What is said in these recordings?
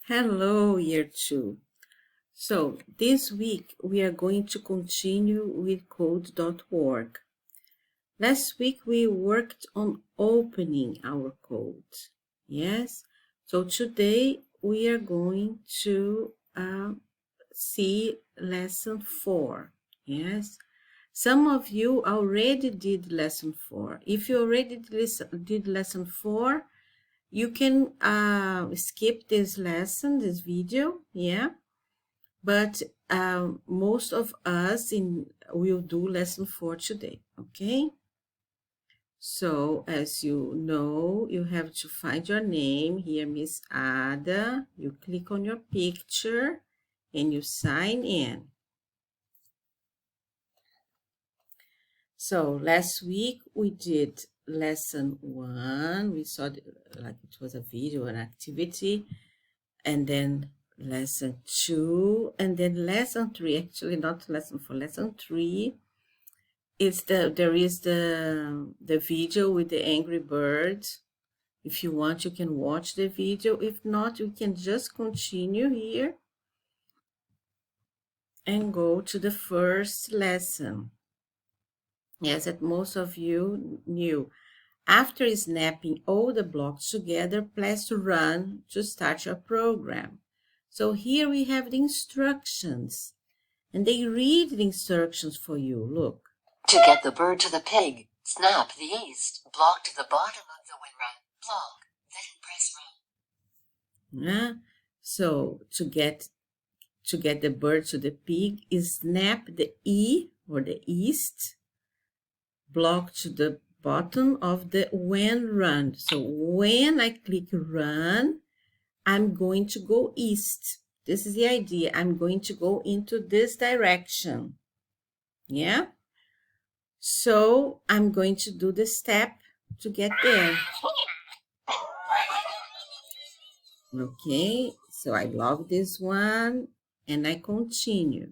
Hello, year two. So this week we are going to continue with code.org. Last week we worked on opening our code. Yes. So today we are going to see lesson 4. Yes. Some of you already did lesson 4. If you already did lesson 4, you can skip this lesson, this video, yeah. But most of us will do lesson 4 today, okay? So as you know, you have to find your name here, Miss Ada. You click on your picture and you sign in. So last week we did lesson 1. We saw like it was a video, an activity, and then lesson 2, and then lesson 3. Actually, not lesson 4. Lesson 3 is there is the video with the Angry Bird. If you want, you can watch the video. If not, you can just continue here and go to the first lesson. Yes, that most of you knew. After snapping all the blocks together, press run to start your program. So here we have the instructions, and they read the instructions for you. Look. To get the bird to the pig, snap the east block to the bottom of the WinRun block, then press run. Yeah. So to get the bird to the pig is snap the E or the east block to the bottom of the WinRun. So when I click run, I'm going to go east. This is the idea. I'm going to go into this direction. Yeah. So I'm going to do the step to get there. Okay. So I log this one and I continue.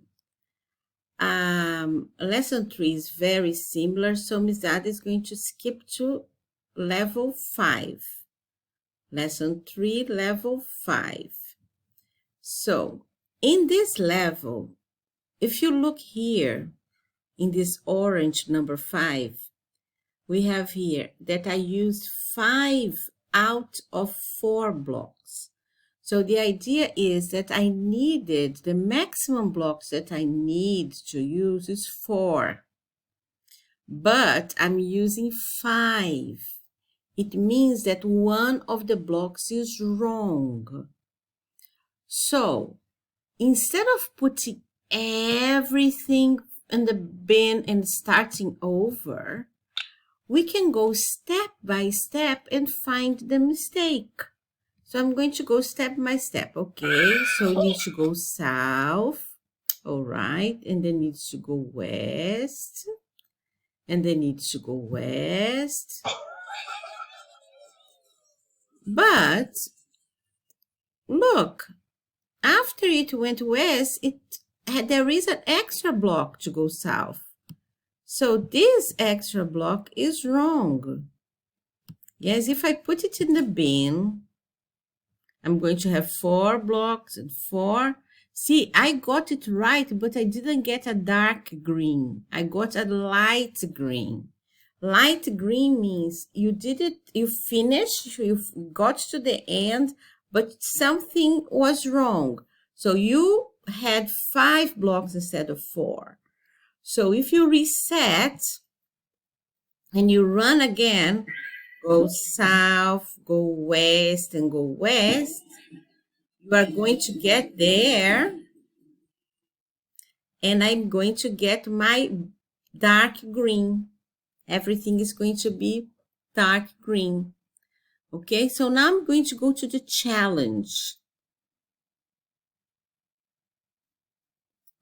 Lesson 3 is very similar. So Ms. Ada is going to skip to level 5. Lesson 3, level 5. So in this level, if you look here in this orange number 5, we have here that I used 5 out of 4 blocks. So the idea is that I needed, the maximum blocks that I need to use is 4. But I'm using 5. It means that one of the blocks is wrong. So instead of putting everything in the bin and starting over, we can go step by step and find the mistake. So I'm going to go step by step. Okay, so we need to go south. All right, and then needs to go west. And then needs to go west. But look, after it went west, there is an extra block to go south. So this extra block is wrong. Yes, if I put it in the bin, I'm going to have 4 blocks and 4. See, I got it right, but I didn't get a dark green. I got a light green. Light green means you did it, you finished, you got to the end, but something was wrong. So you had 5 blocks instead of 4. So if you reset and you run again, go south, go west, and go west, you are going to get there, and I'm going to get my dark green. Everything is going to be dark green. Okay, so now I'm going to go to the challenge.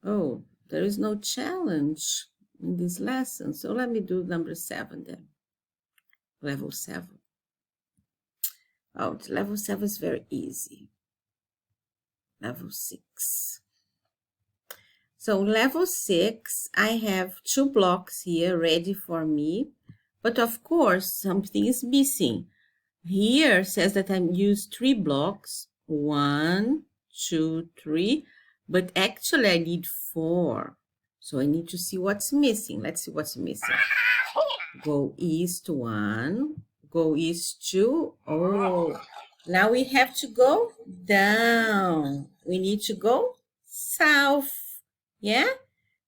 Oh, there is no challenge in this lesson. So let me do number 7 then. Level 7. Oh, level 7 is very easy. Level 6. So level 6, I have 2 blocks here ready for me. But of course, something is missing. Here says that I used 3 blocks, 1, 2, 3, but actually I need 4. So I need to see what's missing. Let's see what's missing. Go east 1, go east 2. Oh, now we have to go down. We need to go south. Yeah?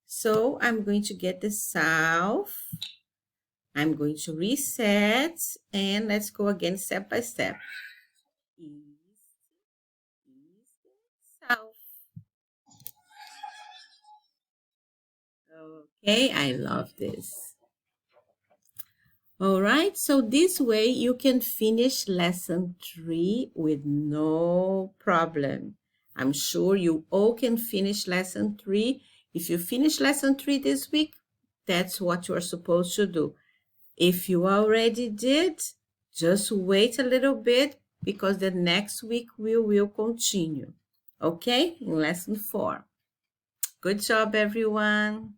So I'm going to get the south. I'm going to reset, and let's go again step by step. East, south. Okay, I love this. All right, so this way you can finish lesson 3 with no problem. I'm sure you all can finish lesson 3. If you finish lesson 3 this week, that's what you are supposed to do. If you already did, just wait a little bit because the next week we will continue. Okay, in lesson 4. Good job, everyone.